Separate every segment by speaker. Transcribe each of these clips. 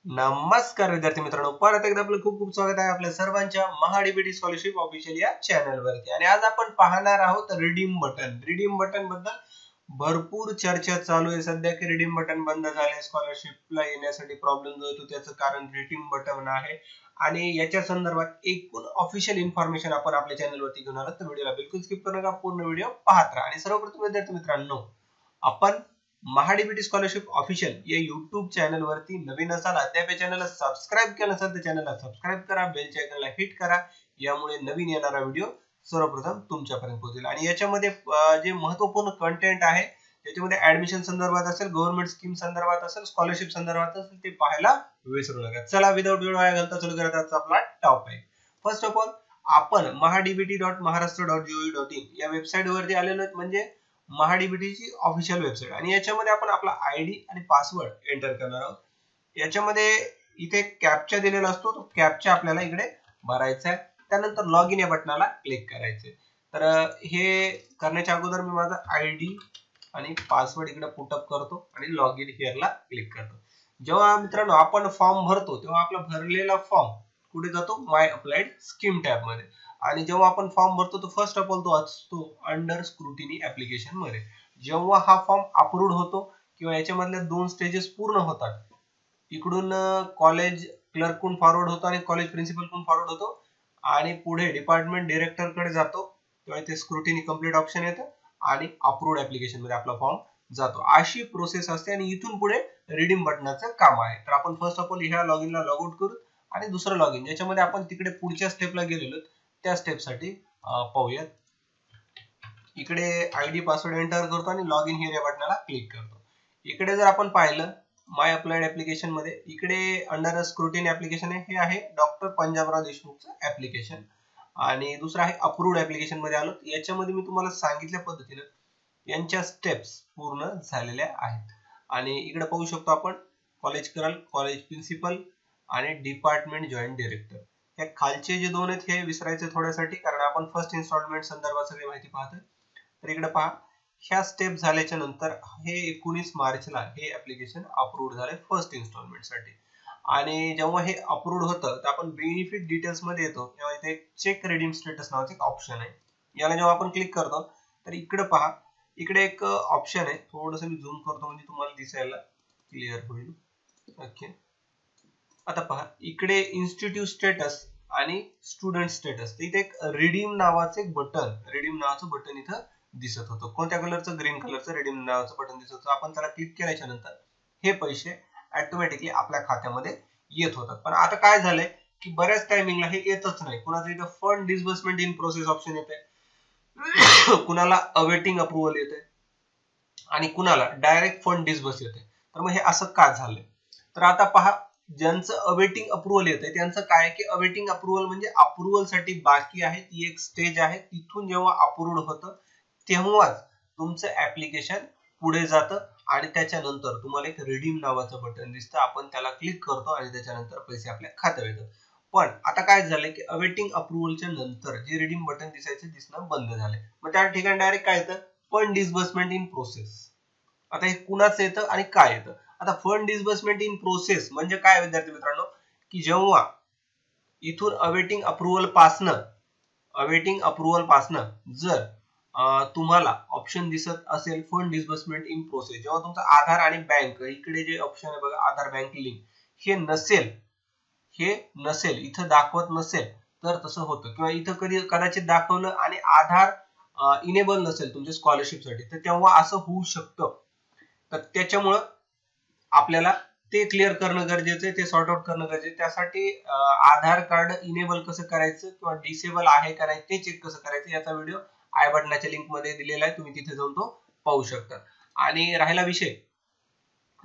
Speaker 1: नमस्कार विद्यार्थी मित्रांनो, परत एकदा आपलं खूप खूप स्वागत आहे आपल्या सर्वांच्या महाडीबीटी स्कॉलरशिप ऑफिशियल या चॅनल वरती। आणि आज आपण पाहणार आहोत रिडीम बटन। रिडीम बटन बद्दल भरपूर चर्चा चालू आहे सध्या की रिडीम बटन बंद झाले, स्कॉलरशिपला येण्यासाठी प्रॉब्लेम जो येतो त्याचं कारण रिडीम बटन आहे। आणि याच्या संदर्भात एकूण ऑफिशियल इन्फॉर्मेशन आपण आपल्या चॅनल वरती घेऊन आलो, तर व्हिडिओला बिलकुल स्किप करू नका, पूर्ण व्हिडिओ पाहत राहा। आणि सर्वप्रथम विद्यार्थी मित्रांनो, आपण महाडीबीटी स्कॉलरशिप ऑफिशियल या YouTube चॅनल वरती नवीन असाल, अद्याप चॅनलला सबस्क्राइब केलं नसेल तर चॅनलला सबस्क्राइब करा, बेल आयकॉनला हिट करा, यामुळे नवीन येणारा व्हिडिओ सर्वप्रथम तुमच्यापर्यंत पोहोचेल। आणि याच्यामध्ये जे महत्त्वपूर्ण कंटेंट आहे त्याच्यामध्ये ऍडमिशन संदर्भात असेल, गव्हर्नमेंट स्कीम संदर्भात असेल, स्कॉलरशिप संदर्भात असेल, ते पाहायला विसरू नका। चला विदाउट वेळ वाया घालता चालू करत आजचा आपला टॉपिक। फर्स्ट ऑफ ऑल आपण mahadbt.maharashtra.gov.in या वेबसाईट वरती आलेलो आहोत, म्हणजे महाडीबीटीची ऑफिशियल वेबसाईट। आणि याच्यामध्ये आपण आपला आयडी आणि पासवर्ड एंटर करणार आहोत। याच्यामध्ये इथे कॅप्चा दिलेला असतो, तो कॅप्चा आपल्याला इकडे भरायचा आहे, त्यानंतर लॉग इन या बटनाला क्लिक करायचे। तर हे करण्याच्या अगोदर मी माझा आयडी आणि पासवर्ड इकडे पुटअप करतो आणि लॉग इन हिअरला क्लिक करतो। जेव्हा मित्रांनो आपण फॉर्म भरतो तेव्हा आपला भरलेला फॉर्म कुठे जातो, माय अप्लाइड स्कीम टॅब मध्ये। आणि जेव्हा आपण फॉर्म भरतो तो फर्स्ट ऑफ ऑल तो असतो अंडर स्क्रुटिनी ऍप्लिकेशन मध्ये। जेव्हा हा फॉर्म अप्रूव्ड होतो किंवा याच्यामधल्या दोन स्टेजेस पूर्ण होतात, इकडून कॉलेज क्लर्ककडून फॉरवर्ड होतो आणि कॉलेज प्रिन्सिपलकडून फॉरवर्ड होतो आणि पुढे डिपार्टमेंट डायरेक्टर कडे जातो, तेव्हा इथे स्क्रुटिनी कंप्लीट ऑप्शन येतं आणि अप्रूव्ड ऍप्लिकेशन मध्ये आपला फॉर्म जातो। अशी प्रोसेस असते आणि इथून पुढे रिडीम बटनाचं काम आहे। तर आपण फर्स्ट ऑफ ऑल ह्या लॉग ला लॉग आउट करू आणि दुसरं लॉग इन ज्याच्यामध्ये आपण तिकडे पुढच्या स्टेपला गेलेलो त्या स्टेप साठी पाहूयात। इकडे आयडी पासवर्ड एंटर करतो आणि लॉग इन हिअर या बटनाला क्लिक करतो। इकडे जर आपण पाहिलं माय अप्लाइड ऍप्लिकेशन मध्ये, इकडे अंडर स्क्रुटिनी ऍप्लिकेशन आहे, हे आहे डॉक्टर पंजाबराव देशमुखचं ऍप्लिकेशन। आणि दुसरं आहे अप्रूव्ड ऍप्लिकेशन मध्ये आलो। याच्यामध्ये मी तुम्हाला सांगितल्या पद्धतीने यांच्या स्टेप्स पूर्ण झालेल्या आहेत। आणि इकडे पाहू शकतो आपण कॉलेज क्लर्क, कॉलेज प्रिन्सिपल आणि डिपार्टमेंट जॉईंट डायरेक्टर। हे खालचे जे दोन आहेत हे विसरायचे थोड्यासाठी, कारण आपण फर्स्ट इन्स्टॉलमेंट संदर्भात सगळी माहिती पाहतोय। तर इकडे पहा, ह्या स्टेप झाल्याच्या नंतर हे 19 मार्चला हे ऍप्लिकेशन अप्रूव्ड झाले फर्स्ट इन्स्टॉलमेंट साठी। आणि जेव्हा हे अप्रूव्ड होतं तर आपण बेनिफिट डिटेल्स मध्ये येतो, तेव्हा इथे चेक रिडीम स्टेटस नावाचे एक ऑप्शन आहे। याला जेव्हा आपण क्लिक करतो तर इकडे पहा, इकडे एक ऑप्शन आहे, थोडंसं मी झूम करतो म्हणजे तुम्हाला दिसायला क्लिअर होईल। ओके, आता पहा इकडे इन्स्टिट्यूट स्टेटस आणि स्टुडंट स्टेटस, इथे एक रिडीम नावाचं एक बटन, रिडीम नावाचं बटन इथं दिसत होतं। कोणत्या कलरचं? ग्रीन कलरचं रिडीम नावाचं बटन दिसत होतं। आपण त्याला क्लिक केल्याच्या नंतर हे पैसे ऑटोमॅटिकली आपल्या खात्यामध्ये येत होतात। पण आता काय झालंय की बऱ्याच टायमिंगला हे येतच नाही। कुणाचं इथं fund disbursement in process option येते, कुणाला अवेटिंग अप्रूव्हल येते आणि कुणाला डायरेक्ट फंड डिस्बर्स येते। तर मग हे असं का झालंय? तर आता पहा, ज्यांचं अवेटिंग अप्रूव्हल येते त्यांचं काय की अवेटिंग अप्रूव्हल म्हणजे अप्रूव्हल साठी बाकी आहे, ती एक स्टेज आहे। तिथून जेव्हा अप्रूव्ड होतं तेव्हाच तुमचं ऍप्लिकेशन पुढे जातं आणि त्याच्यानंतर तुम्हाला एक रिडीम नावाचं बटन दिसतं, आपण त्याला क्लिक करतो आणि त्याच्यानंतर पैसे आपल्या खात्यात येतात। पण आता काय झालंय की अवेटिंग अप्रूव्हलच्या नंतर जे रिडीम बटन दिसणं बंद झाले। मग त्या ठिकाणी डायरेक्ट काय येतं, फंड डिस्बर्समेंट इन प्रोसेस। आता हे कुणाचं येतं आणि काय येतं? आता फंड डिस्बर्समेंट इन प्रोसेस म्हणजे काय विद्यार्थी मित्रांनो, की जेव्हा इथून अवेटिंग अप्रूव्हल पासनं जर तुम्हाला ऑप्शन दिसत असेल फंड डिस्बर्समेंट इन प्रोसेस, जेव्हा तुमचा आधार आणि बँक, इकडे जे ऑप्शन आहे बघा आधार बँक लिंक, हे नसेल इथं दाखवत नसेल तर तसं होतं। किंवा इथं कदाचित दाखवलं आणि आधार इनेबल नसेल तुमच्या स्कॉलरशिप साठी, तर तेव्हा असं होऊ शकतं। तर त्याच्यामुळं आपल्याला ते क्लिअर करणं गरजेचं आहे, ते सॉर्ट आउट करणं गरजेचं आहे। त्यासाठी आधार कार्ड इनेबल कसं करायचं किंवा डिसेबल आहे का नाही ते चेक कसं करायचं, याचा व्हिडिओ आय बटनाच्या लिंक मध्ये दिलेला आहे, तुम्ही तिथे जाऊन तो पाहू शकता। आणि राहिला विषय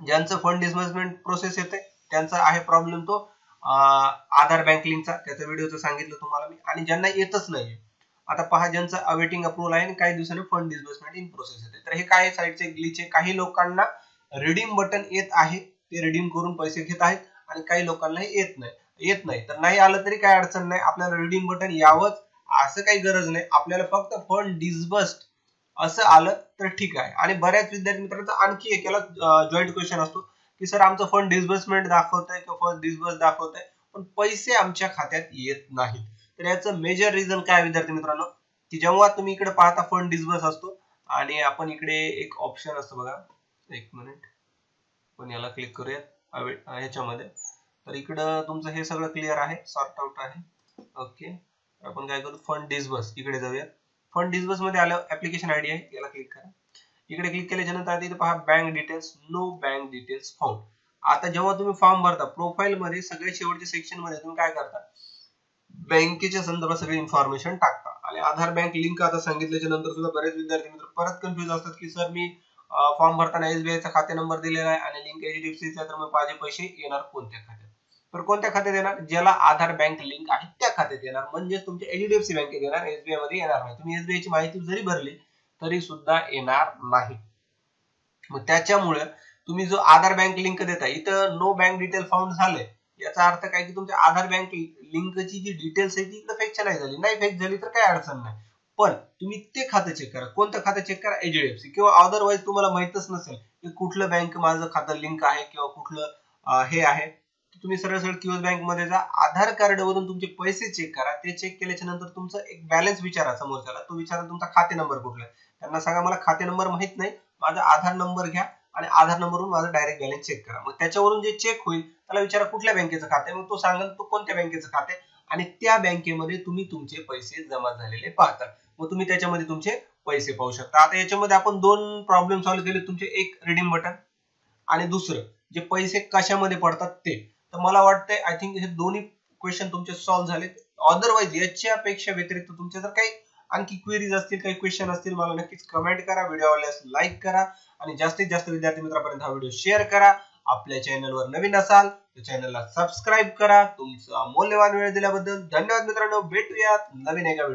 Speaker 1: ज्यांचं फंड डिस्बर्समेंट प्रोसेस येते त्यांचा आहे प्रॉब्लेम तो आधार बँक लिंकचा, त्याचा व्हिडिओचं सांगितलं तुम्हाला मी। आणि ज्यांना येतच नाही, आता पहा ज्यांचं अवेटिंग अप्रूव्हल आहे आणि काही दिवसांनी फंड डिस्बर्समेंट इन प्रोसेस येते, तर हे काय साईडचे ग्लिच आहे। काही लोकांना रिडीम बटन येत आहे, ते रिडीम करून पैसे घेत आहेत, आणि काही लोकांना येत नाही। तर नाही आलं तरी काय अडचण नाही, आपल्याला रिडीम बटन यावंच असं काही गरज नाही, आपल्याला फक्त फंड डिस्बर्स्ड असं आलं तर ठीक आहे। आणि बऱ्याच विद्यार्थी मित्रांचा आणखी एक याला जॉईंट क्वेश्चन असतो की सर आमचं फंड डिस्बर्समेंट दाखवतंय किंवा फर्स्ट डिस्बर्स दाखवतंय पण पैसे आमच्या खात्यात येत नाहीत. तर याचं मेजर रिझन काय विद्यार्थी मित्रांनो, की जेव्हा तुम्ही इकडे पाहता फंड डिस्बर्स असतो आणि आपण इकडे एक ऑप्शन असतो बघा, एक मिनिट पण याला क्लिक करूयात ह्याच्यामध्ये. तर इकडं तुमचं हे सगळं क्लिअर आहे, सॉर्ट आउट आहे. ओके, आपण काय करू, फंड डिस्बर्स इकडे जाऊया. फंड डिस्बर्स मध्ये आलं ऍप्लिकेशन आयडी आहे, याला क्लिक करा. इकडे क्लिक केल्याच्या नंतर आता इथे पहा bank details, no bank details found. आता जेव्हा तुम्ही फॉर्म भरता प्रोफाईल मध्ये सगळ्या शेवटच्या सेक्शन मध्ये तुम्ही काय करता, बँकेच्या संदर्भात सगळी इन्फॉर्मेशन टाकता. आणि आधार बँक लिंक आता सांगितल्याच्या नंतर सुद्धा बरेच विद्यार्थी मित्र परत कन्फ्युज असतात की सर मी फॉर्म भरताना SBI चा खाते नंबर दिलेला आहे आणि लिंक HDFC चा, तर मग माझे पैसे येणार कोणत्या खात्यात? तर कोणत्या खात्यात येणार, ज्याला आधार बँक लिंक आहे त्या खात्यात येणार. म्हणजे तुमच्या HDFC बँकेत येणार, SBI मध्ये येणार नाही. तुम्ही SBI ची माहिती जरी भरली तरी सुद्धा येणार नाही. मग त्याच्यामुळे तुम्ही जो आधार बँक लिंक देता, इथं नो बँक डिटेल फाउंड झालंय, याचा अर्थ काय की तुमच्या आधार बँक लिंकची जी डिटेल्स आहे ती इकडे फेक नाही झाली. नाही फेक झाली तर काही अडचण नाही, पण तुम्ही ते खातं चेक करा. कोणतं खातं चेक करा, HDFC. किंवा अदरवाईज तुम्हाला माहितच नसेल की कुठलं बँक माझं खातं लिंक आहे किंवा कुठलं हे आहे, तुम्ही सरळ सरळ QS बँक मध्ये जा, आधार कार्ड वरून तुमचे पैसे चेक करा. ते चेक केल्याच्या नंतर तुमचं एक बॅलन्स विचारा समोरच्याला, तो विचारा तुमचा खाते नंबर कुठला आहे, त्यांना सांगा मला खाते नंबर माहित नाही, माझा आधार नंबर घ्या आणि आधार नंबरवरून माझा डायरेक्ट बॅलन्स चेक करा. मग त्याच्यावरून जे चेक होईल त्याला विचारा कुठल्या बँकेचं खाते, मग तो सांगेल तो कोणत्या बँकेचं खाते आणि त्या बँकेमध्ये तुम्ही तुमचे पैसे जमा झालेले पाहता. मग तुम्ही त्याच्यामध्ये तुमचे पैसे पाहू शकता. आता याच्यामध्ये आपण दोन प्रॉब्लेम सॉल्व्ह केले तुमचे, एक रिडीम बटन आणि दुसरं जे पैसे कशामध्ये पडतात ते. तर मला वाटतंय आय थिंक हे दोन्ही क्वेश्चन तुमचे सॉल्व्ह झाले. अदरवाईज याच्यापेक्षा व्यतिरिक्त तुमचे जर काही आणखी क्वेरीज असतील, काही क्वेश्चन असतील, मला नक्कीच कमेंट करा, व्हिडिओ आवडल्यास लाईक करा आणि जास्तीत जास्त विद्यार्थी मित्रांपर्यंत हा व्हिडिओ शेअर करा. आपल्या चॅनलवर नवीन असाल तर चॅनलला सबस्क्राईब करा. तुमचा मौल्यवान वेळ दिल्याबद्दल धन्यवाद मित्रांनो. भेटूयात नवीन एका व्हिडिओ.